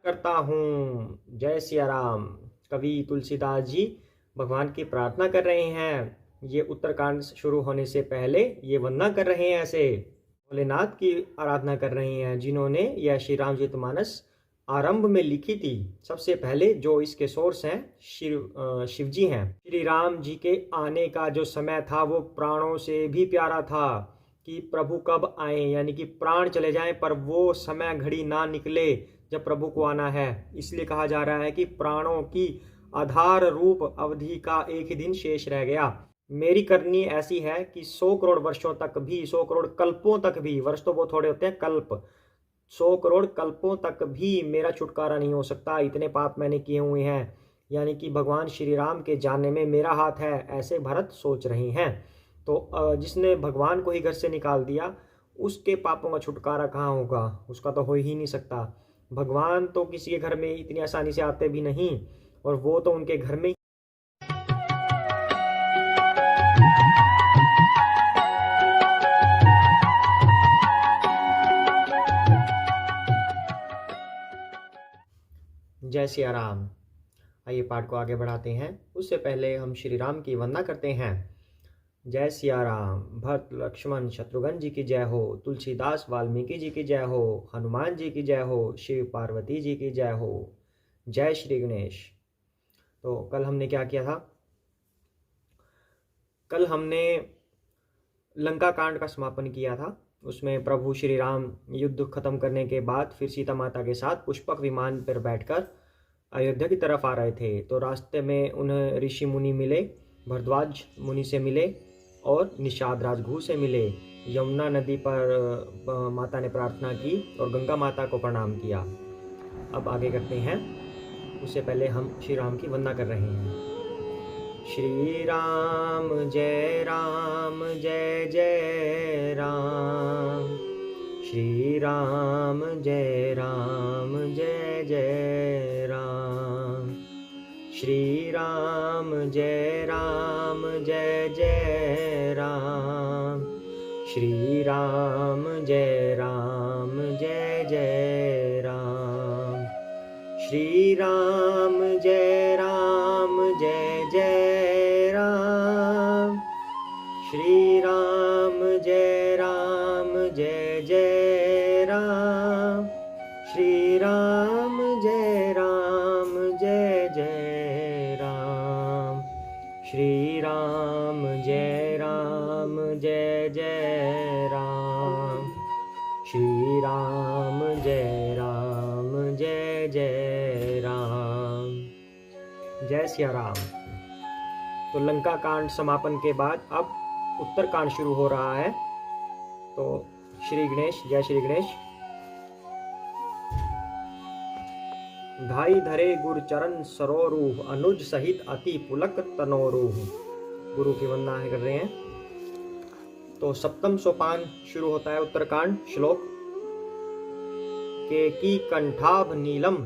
करता हूँ। जय सिया राम। कवि तुलसीदास जी भगवान की प्रार्थना कर रहे हैं। ये उत्तरकांड शुरू होने से पहले ये वंदना कर रहे हैं, ऐसे भोलेनाथ की आराधना कर रहे हैं, जिन्होंने यह श्री रामचरितमानस आरंभ में लिखी थी। सबसे पहले जो इसके सोर्स हैं शिव जी हैं। श्री राम जी के आने का जो समय था वो प्राणों से भी प्यारा था कि प्रभु कब आए, यानी कि प्राण चले जाएं पर वो समय घड़ी ना निकले जब प्रभु को आना है। इसलिए कहा जा रहा है कि प्राणों की आधार रूप अवधि का एक ही दिन शेष रह गया। मेरी करनी ऐसी है कि 100 करोड़ वर्षों तक भी, 100 करोड़ कल्पों तक भी, वर्ष तो बहुत थोड़े होते हैं, कल्प 100 करोड़ कल्पों तक भी मेरा छुटकारा नहीं हो सकता, इतने पाप मैंने किए हुए हैं। यानी कि भगवान श्री राम के जानने में मेरा हाथ है, ऐसे भरत सोच रहे हैं। तो जिसने भगवान को ही घर से निकाल दिया उसके पापों का छुटकारा कहाँ होगा, उसका तो हो ही नहीं सकता। भगवान तो किसी के घर में इतनी आसानी से आते भी नहीं, और वो तो उनके घर में जय सिया राम। आइए पाठ को आगे बढ़ाते हैं। उससे पहले हम श्री राम की वंदना करते हैं। जय सिया राम। भरत लक्ष्मण शत्रुघ्न जी की जय हो, तुलसीदास वाल्मीकि जी की जय हो, हनुमान जी की जय हो, शिव पार्वती जी की जय हो। जय श्री गणेश। तो कल हमने क्या किया था? कल हमने लंका कांड का समापन किया था। उसमें प्रभु श्री राम युद्ध खत्म करने के बाद फिर सीता माता के साथ पुष्पक विमान पर बैठकर अयोध्या की तरफ आ रहे थे। तो रास्ते में उन्हें ऋषि मुनि मिले, भरद्वाज मुनि से मिले और निषाद राजगुह से मिले। यमुना नदी पर माता ने प्रार्थना की और गंगा माता को प्रणाम किया। अब आगे करते हैं। उससे पहले हम श्री राम की वंदना कर रहे हैं। श्री राम जय जय राम। श्री राम जय जय राम। श्री राम जय जय राम। श्री राम जय जय राम। श्री राम जय जय राम। श्री राम जय जय राम। श्री राम जय जय राम। श्री राम जय जय राम। श्री राम जय जय राम। जय सिया राम। तो लंका कांड समापन के बाद अब उत्तरकांड शुरू हो रहा है। तो श्री गणेश, जय श्री गणेश। धाई धरे गुर चरण सरोरूह, अनुज सहित अति पुलक तनोरूह। गुरु की वंदना कर रहे हैं। तो सप्तम सोपान शुरू होता है उत्तरकांड। श्लोक के की कंठाभ नीलम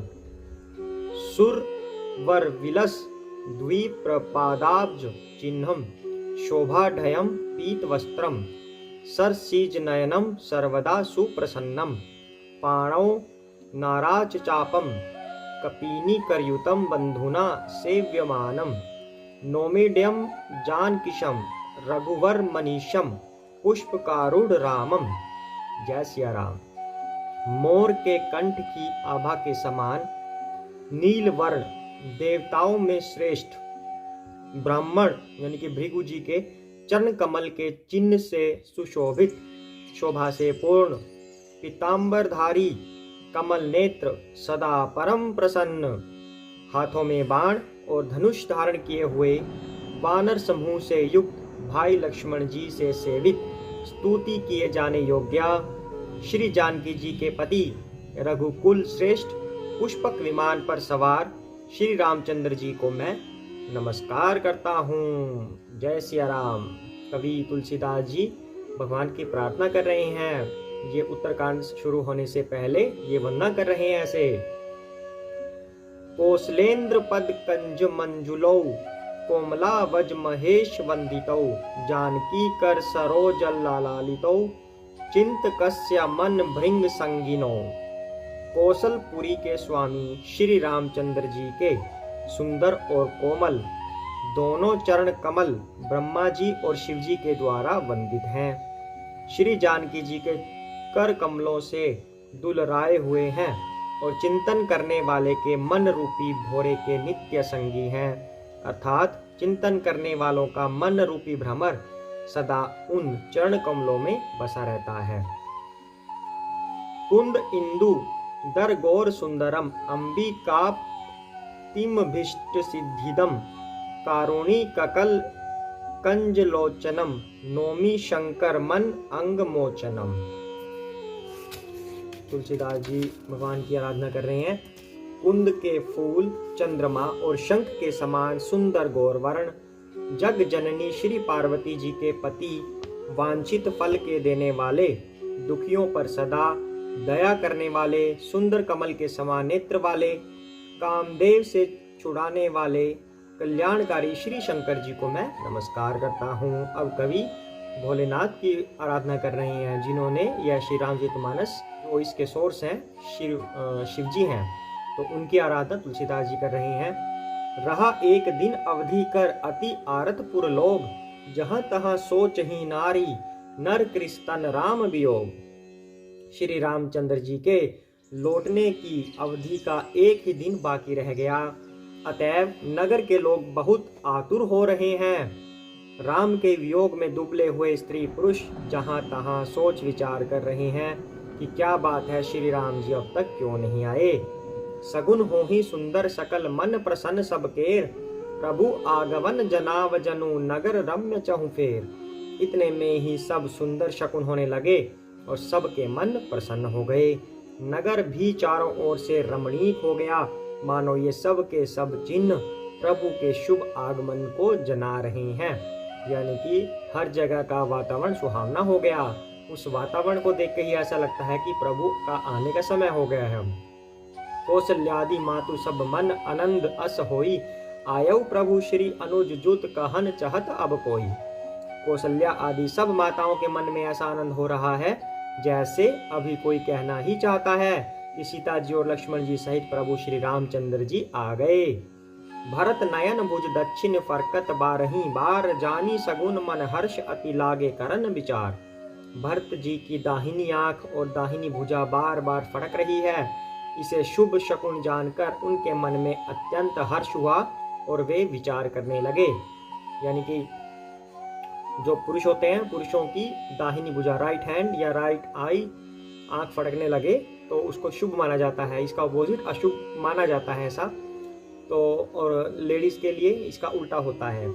सुर वर विलस द्विप्रपादाब्ज चिन्हम शोभाढयम पीत वस्त्रम सरसीज नयनम सर्वदा सुप्रसन्नम पाणौ नाराच चापम कपीनी करयुतम बंधुना सेव्यमानम नोमिड्यम जानकिशम रघुवर मनीषम पुष्पकारूढ़ रामम। जय सिया राम। मोर के कंठ की आभा के समान नील वर्ण, देवताओं में श्रेष्ठ ब्राह्मण यानी कि भृगु जी के चरण कमल के चिन्ह से सुशोभित, शोभा से पूर्ण, पीतांबरधारी, कमल नेत्र, सदा परम प्रसन्न, हाथों में बाण और धनुष धारण किए हुए वानर समूह से युक्त भाई लक्ष्मण जी से सेवित, स्तुति किए जाने योग्य श्री जानकी जी के पति, रघुकुल श्रेष्ठ, पुष्पक विमान पर सवार श्री रामचंद्र जी को मैं नमस्कार करता हूँ। जय सिया राम। कवि तुलसीदास जी भगवान की प्रार्थना कर रहे हैं। ये उत्तरकांड शुरू होने से पहले ये वंदना कर रहे हैं ऐसे। कौशलेंद्र पद कंज मंजुलौ कोमला वज महेश वंदितौ जानकी कर सरोज लालितौ चिंत कस्य मन भृंग संगिनो कौशलपुरी के स्वामी श्री रामचंद्र जी के सुंदर और कोमल दोनों चरण कमल ब्रह्मा जी और शिव जी के द्वारा वंदित हैं। श्री जानकी जी के कर कमलों से दुलराए हुए हैं और चिंतन करने वाले के मन रूपी भोरे के नित्य संगी हैं, अर्थात चिंतन करने वालों का मन रूपी भ्रमर सदा उन चरण कमलों में बसा रहता है। कुंद इंदु दर गौर सुंदरम अंबिका तिमभिष्ट सिद्धिदम कारुणी ककल कंजलोचनम नोमी शंकर मन अंग मोचनम। तुलसीदास जी भगवान की आराधना कर रहे हैं। कुंद के फूल, चंद्रमा और शंख के समान सुंदर गौर वर्ण, जग जननी श्री पार्वती जी के पति, वांछित फल के देने वाले, दुखियों पर सदा दया करने वाले, सुंदर कमल के समान नेत्र वाले, कामदेव से छुड़ाने वाले, कल्याणकारी श्री शंकर जी को मैं नमस्कार करता हूँ। अब कवि भोलेनाथ की आराधना कर रहे हैं, जिन्होंने यह श्री रामचरितमानस जो इसके सोर्स हैं शिव जी हैं, तो उनकी आराधना तुलसीदास जी कर रहे हैं। रहा एक दिन अवधि कर अति आरतपुर लोग, जहाँ तहाँ सोच ही नारी नर कृष्ण राम वियोग। श्री रामचंद्र जी के लौटने की अवधि का एक ही दिन बाकी रह गया, अतएव नगर के लोग बहुत आतुर हो रहे हैं। राम के वियोग में दुबले हुए स्त्री पुरुष जहां तहां सोच विचार कर रहे हैं कि क्या बात है, श्री राम जी अब तक क्यों नहीं आए। सगुन हो ही सुंदर सकल मन प्रसन्न सब केर, प्रभु आगमन जनाव जनु नगर रम्य चहु फेर। इतने में ही सब सुंदर शकुन होने लगे और सबके मन प्रसन्न हो गए। नगर भी चारों ओर से रमणीक हो गया, मानो ये सब के सब चिन्ह प्रभु के शुभ आगमन को जना रहे हैं। यानी कि हर जगह का वातावरण सुहावना हो गया। उस वातावरण को देख के ही ऐसा लगता है कि प्रभु का आने का समय हो गया है। कौशल्यादि मातु सब मन आनंद अस होई, आयौ प्रभु श्री अनुज जुत कहन चाहत अब कोई। कौशल्या आदि सब माताओं के मन में ऐसा आनंद हो रहा है जैसे अभी कोई कहना ही चाहता है कि सीता जी और लक्ष्मण जी सहित प्रभु श्री रामचंद्र जी आ गए। भरत नयन भुज दक्षिण फरकत बारही बार, जानी सगुन मन हर्ष अति लागे करन विचार। भरत जी की दाहिनी आंख और दाहिनी भुजा बार बार फड़क रही है। इसे शुभ शकुन जानकर उनके मन में अत्यंत हर्ष हुआ और वे विचार करने लगे। यानी कि जो पुरुष होते हैं, पुरुषों की दाहिनी भुजा राइट हैंड या राइट आई आंख फड़कने लगे तो उसको शुभ माना जाता है, इसका अपोजिट अशुभ माना जाता है ऐसा। तो और लेडीज के लिए इसका उल्टा होता है।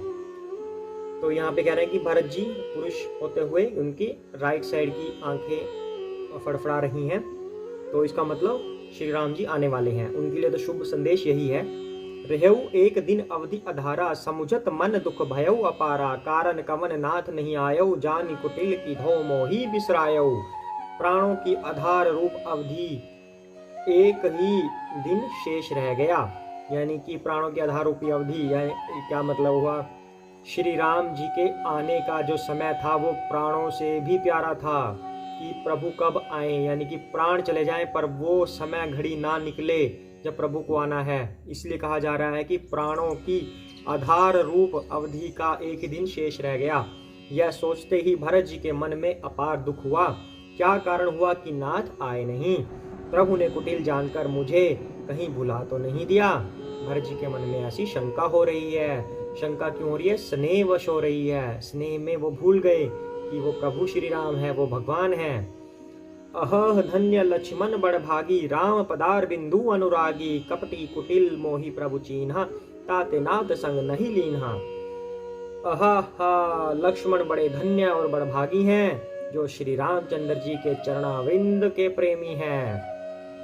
तो यहाँ पे कह रहे हैं कि भरत जी पुरुष होते हुए उनकी राइट साइड की आंखें फड़फड़ा रही हैं, तो इसका मतलब श्री राम जी आने वाले हैं। उनके लिए तो शुभ संदेश यही है। रहेऊ एक दिन अवधि अधारा, समुझत मन दुख भयऊ अपारा। कारण कवन नाथ नहीं आयऊ, जानी कुटिल की धो मोही बिसरायऊ। प्राणों की आधार रूप अवधि एक ही दिन शेष रह गया। यानी कि प्राणों की आधार रूपी अवधि, क्या मतलब हुआ, श्री राम जी के आने का जो समय था वो प्राणों से भी प्यारा था कि प्रभु कब आए, यानी कि प्राण चले जाएं पर वो समय घड़ी ना निकले जब प्रभु को आना है। इसलिए कहा जा रहा है कि प्राणों की आधार रूप अवधि का एक ही दिन शेष रह गया। यह सोचते ही भरत जी के मन में अपार दुख हुआ। क्या कारण हुआ कि नाथ आए नहीं? प्रभु ने कुटिल जानकर मुझे कहीं भुला तो नहीं दिया? भरत जी के मन में ऐसी शंका हो रही है। शंका क्यों हो रही है? स्नेहवश हो रही है। स्नेह में वो भूल गए कि वो प्रभु श्री राम है, वो भगवान है। अह धन्य लक्ष्मण बड़भागी, राम पदार बिंदु अनुरागी। कपटी कुटिल मोहि प्रभु चीन्हा, ताते नाथ संग नहीं लीन्हा। अह लक्ष्मण बड़े धन्य और बड़भागी हैं जो श्री रामचंद्र जी के चरणाविंद के प्रेमी हैं,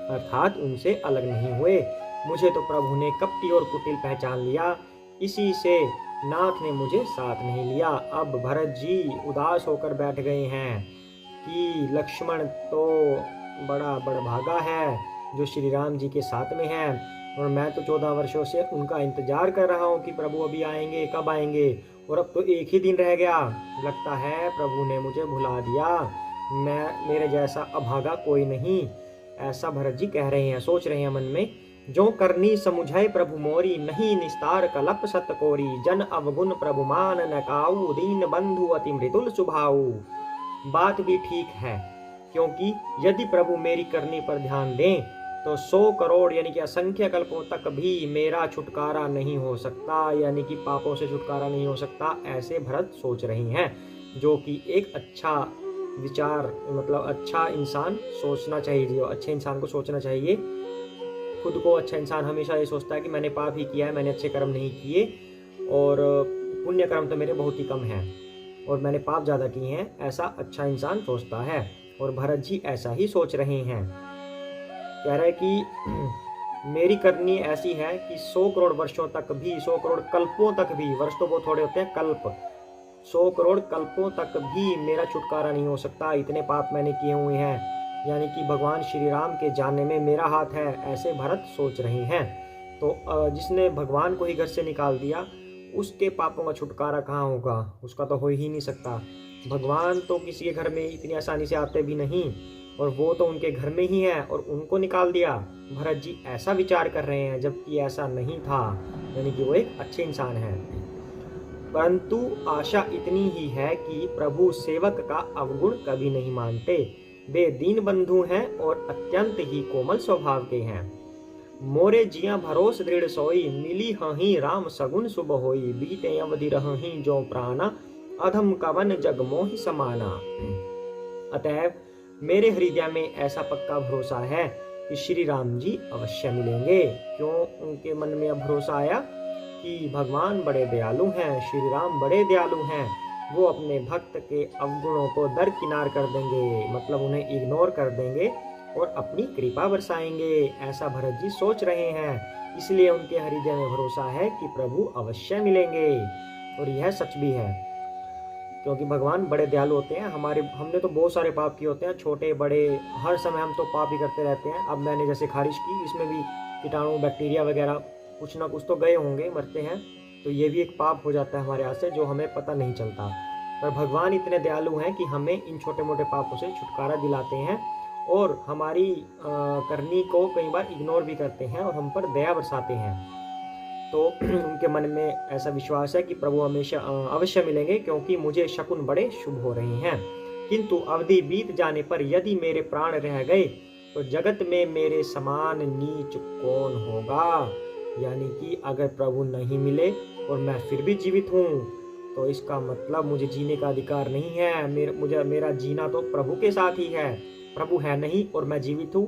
अर्थात उनसे अलग नहीं हुए। मुझे तो प्रभु ने कपटी और कुटिल पहचान लिया, इसी से नाथ ने मुझे साथ नहीं लिया। अब भरत जी उदास होकर बैठ गए हैं कि लक्ष्मण तो बड़ा बड़भागा है जो श्री राम जी के साथ में है, और मैं तो 14 वर्षों से उनका इंतजार कर रहा हूँ कि प्रभु अभी आएंगे, कब आएंगे, और अब तो एक ही दिन रह गया। लगता है प्रभु ने मुझे भुला दिया। मेरे जैसा अभागा कोई नहीं। ऐसा भरत जी कह रहे हैं, सोच रहे हैं मन में। जो करनी समुझै प्रभु मोरी, नहीं निस्तार कलप सत कोरी। जन अवगुण प्रभु मान न काऊ, दीन बंधु अति मृदुल सुभाऊ। बात भी ठीक है, क्योंकि यदि प्रभु मेरी करनी पर ध्यान दें तो 100 करोड़ यानी कि असंख्य कल्पों तक भी मेरा छुटकारा नहीं हो सकता, यानी कि पापों से छुटकारा नहीं हो सकता, ऐसे भरत सोच रहे हैं। जो कि एक अच्छा विचार, मतलब अच्छा इंसान सोचना चाहिए, जो अच्छे इंसान को सोचना चाहिए। खुद को अच्छा इंसान हमेशा ये सोचता है कि मैंने पाप ही किया है, मैंने अच्छे कर्म नहीं किए, और पुण्य कर्म तो मेरे बहुत ही कम हैं और मैंने पाप ज़्यादा किए हैं, ऐसा अच्छा इंसान सोचता है। और भरत जी ऐसा ही सोच रहे हैं। कह रहे कि मेरी करनी ऐसी है कि 100 करोड़ वर्षों तक भी, 100 करोड़ कल्पों तक भी, वर्ष तो बहुत थोड़े होते हैं, कल्प, 100 करोड़ कल्पों तक भी मेरा छुटकारा नहीं हो सकता, इतने पाप मैंने किए हुए हैं, यानी कि भगवान श्री राम के जानने में मेरा हाथ है, ऐसे भरत सोच रहे हैं। तो जिसने भगवान को ही घर से निकाल दिया, उसके पापों का छुटकारा कहाँ होगा, उसका तो हो ही नहीं सकता। भगवान तो किसी के घर में इतनी आसानी से आते भी नहीं, और वो तो उनके घर में ही है और उनको निकाल दिया। भरत जी ऐसा विचार कर रहे हैं, जबकि ऐसा नहीं था, यानी कि वो एक अच्छे इंसान है। परंतु आशा इतनी ही है कि प्रभु सेवक का अवगुण कभी नहीं मानते। वे दीन बंधु हैं और अत्यंत ही कोमल स्वभाव के हैं। मोरे जिया भरोस दृढ़ सोई, मिली हही राम सगुन शुभ होई। बीते अवधि रही जो प्राणा, अधम कवन जग मोहि समाना। अतएव मेरे हृदय में ऐसा पक्का भरोसा है कि श्री राम जी अवश्य मिलेंगे। क्यों उनके मन में भरोसा आया? कि भगवान बड़े दयालु हैं, श्री राम बड़े दयालु हैं, वो अपने भक्त के अवगुणों को दरकिनार कर देंगे, मतलब उन्हें इग्नोर कर देंगे और अपनी कृपा बरसाएंगे, ऐसा भरत जी सोच रहे हैं। इसलिए उनके हृदय में भरोसा है कि प्रभु अवश्य मिलेंगे। और यह सच भी है, क्योंकि भगवान बड़े दयालु होते हैं। हमने तो बहुत सारे पाप किए होते हैं, छोटे बड़े, हर समय हम तो पाप ही करते रहते हैं। अब मैंने जैसे खारिश की, इसमें भी कीटाणु बैक्टीरिया वगैरह कुछ ना कुछ तो गए होंगे, मरते हैं, तो ये भी एक पाप हो जाता है हमारे हाथ से, जो हमें पता नहीं चलता। पर भगवान इतने दयालु हैं कि हमें इन छोटे मोटे पापों से छुटकारा दिलाते हैं और हमारी करनी को कई बार इग्नोर भी करते हैं और हम पर दया बरसाते हैं। तो उनके मन में ऐसा विश्वास है कि प्रभु हमेशा अवश्य मिलेंगे, क्योंकि मुझे शकुन बड़े शुभ हो रहे हैं। किंतु अवधि बीत जाने पर यदि मेरे प्राण रह गए तो जगत में मेरे समान नीच कौन होगा। यानी कि अगर प्रभु नहीं मिले और मैं फिर भी जीवित हूँ तो इसका मतलब मुझे जीने का अधिकार नहीं है। मेरा जीना तो प्रभु के साथ ही है। प्रभु है नहीं और मैं जीवित हूँ,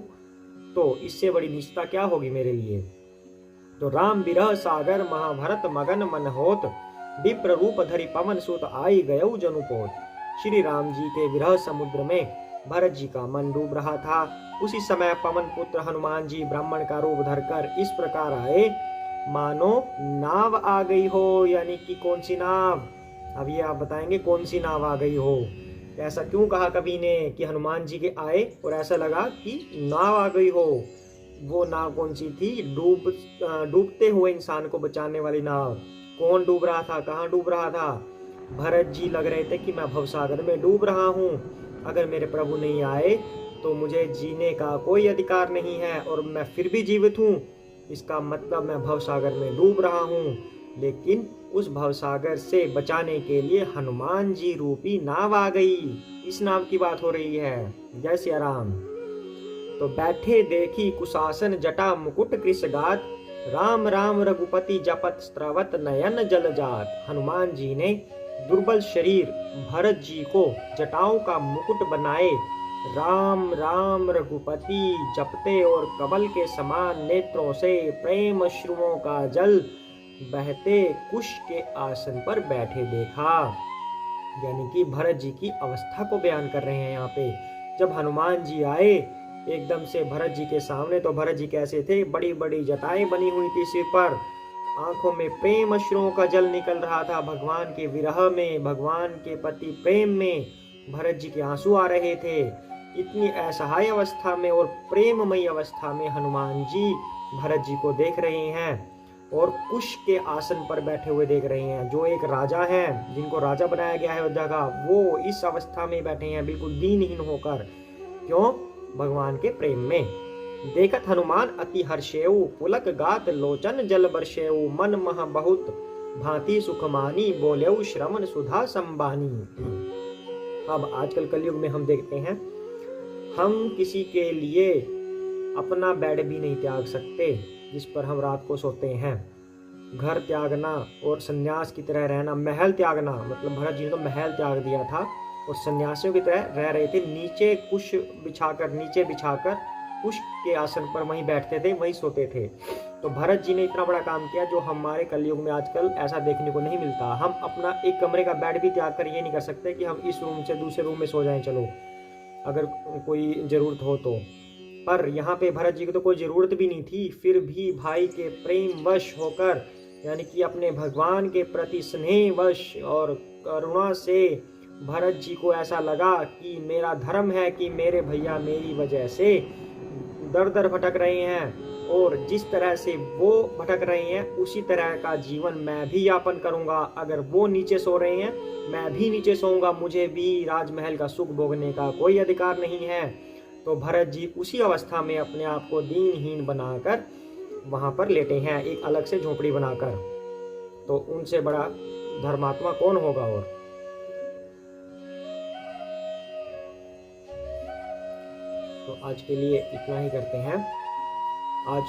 तो इससे बड़ी निष्ठा क्या होगी मेरे लिए। तो राम विरह सागर महाभारत मगन मन होत, विप्र रूप धरि पवन सुत आई गयौ जनुपोत। श्री राम जी के विरह समुद्र में भरत जी का मन डूब रहा था। उसी समय पवन पुत्र हनुमान जी ब्राह्मण का रूप धरकर इस प्रकार आए मानो नाव आ गई हो। यानी कि कौन सी नाव, अब ये आप बताएंगे कौन सी नाव आ गई हो। ऐसा क्यों कहा कवि ने कि हनुमान जी के आए और ऐसा लगा कि नाव आ गई हो। वो नाव कौन सी थी? डूबते हुए इंसान को बचाने वाली नाव। कौन डूब रहा था, कहाँ डूब रहा था? भरत जी लग रहे थे कि मैं भवसागर में डूब रहा हूँ, अगर मेरे प्रभु नहीं आए तो मुझे जीने का कोई अधिकार नहीं है और मैं फिर भी जीवित हूँ, इसका मतलब मैं भवसागर में डूब रहा हूँ। लेकिन उस भवसागर से बचाने के लिए हनुमान जी रूपी नाव आ गई। इस नाव की बात हो रही है। जय सिया राम। तो बैठे देखी कुशासन जटा मुकुट कृष गात, राम राम रघुपति जपत स्त्रवत नयन जल जात। हनुमान जी ने दुर्बल शरीर भरत जी को जटाओं का मुकुट बनाए राम राम रघुपति जपते और कमल के समान नेत्रों से प्रेम अश्रुओं का जल बहते कुश के आसन पर बैठे देखा। यानी कि भरत जी की अवस्था को बयान कर रहे हैं यहाँ पे। जब हनुमान जी आए एकदम से भरत जी के सामने, तो भरत जी कैसे थे? बड़ी बड़ी जटाएं बनी हुई थी सिर पर, आंखों में प्रेम अश्रुओं का जल निकल रहा था। भगवान के विरह में, भगवान के प्रति प्रेम में भरत जी के आंसू आ रहे थे। इतनी असहाय अवस्था में और प्रेममयी अवस्था में हनुमान जी भरत जी को देख रहे हैं और कुश के आसन पर बैठे हुए देख रहे हैं। जो एक राजा है, जिनको राजा बनाया गया है अयोध्या का, वो इस अवस्था में बैठे हैं बिल्कुल दीनहीन होकर। क्यों? भगवान के प्रेम में। देखत हनुमान अति हर्षेऊ, पुलक गात लोचन जल बरसेऊ, मन मह बहुत भांति सुखमानी, बोलेऊ श्रवण सुधा संबानी। अब आजकल कलयुग में हम देखते हैं, हम किसी के लिए अपना बेड भी नहीं त्याग सकते जिस पर हम रात को सोते हैं। घर त्यागना और सन्यास की तरह रहना, महल त्यागना, मतलब भरत जी ने तो महल त्याग दिया था और सन्यासियों की तरह रह रहे थे। नीचे कुश बिछाकर कुश के आसन पर वहीं बैठते थे, वहीं सोते थे। तो भरत जी ने इतना बड़ा काम किया जो हमारे कलयुग में आजकल ऐसा देखने को नहीं मिलता। हम अपना एक कमरे का बेड भी त्याग कर ये नहीं कर सकते कि हम इस रूम से दूसरे रूम में सो जाएं, चलो अगर कोई ज़रूरत हो तो। पर यहाँ पे भरत जी को तो कोई ज़रूरत भी नहीं थी, फिर भी भाई के प्रेम वश होकर, यानी कि अपने भगवान के प्रति स्नेह वश और करुणा से भरत जी को ऐसा लगा कि मेरा धर्म है कि मेरे भैया मेरी वजह से दर दर भटक रहे हैं और जिस तरह से वो भटक रहे हैं उसी तरह का जीवन मैं भी यापन करूंगा। अगर वो नीचे सो रहे हैं मैं भी नीचे सोऊंगा, मुझे भी राजमहल का सुख भोगने का कोई अधिकार नहीं है। तो भरत जी उसी अवस्था में अपने आप को दीनहीन बनाकर वहां पर लेटे हैं, एक अलग से झोपड़ी बनाकर। तो उनसे बड़ा धर्मात्मा कौन होगा। और तो आज के लिए इतना ही करते हैं। आज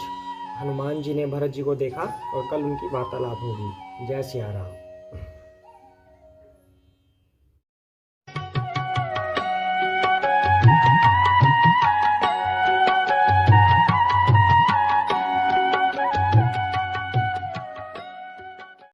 हनुमान जी ने भरत जी को देखा और कल उनकी वार्तालाप होगी। जय सिया राम।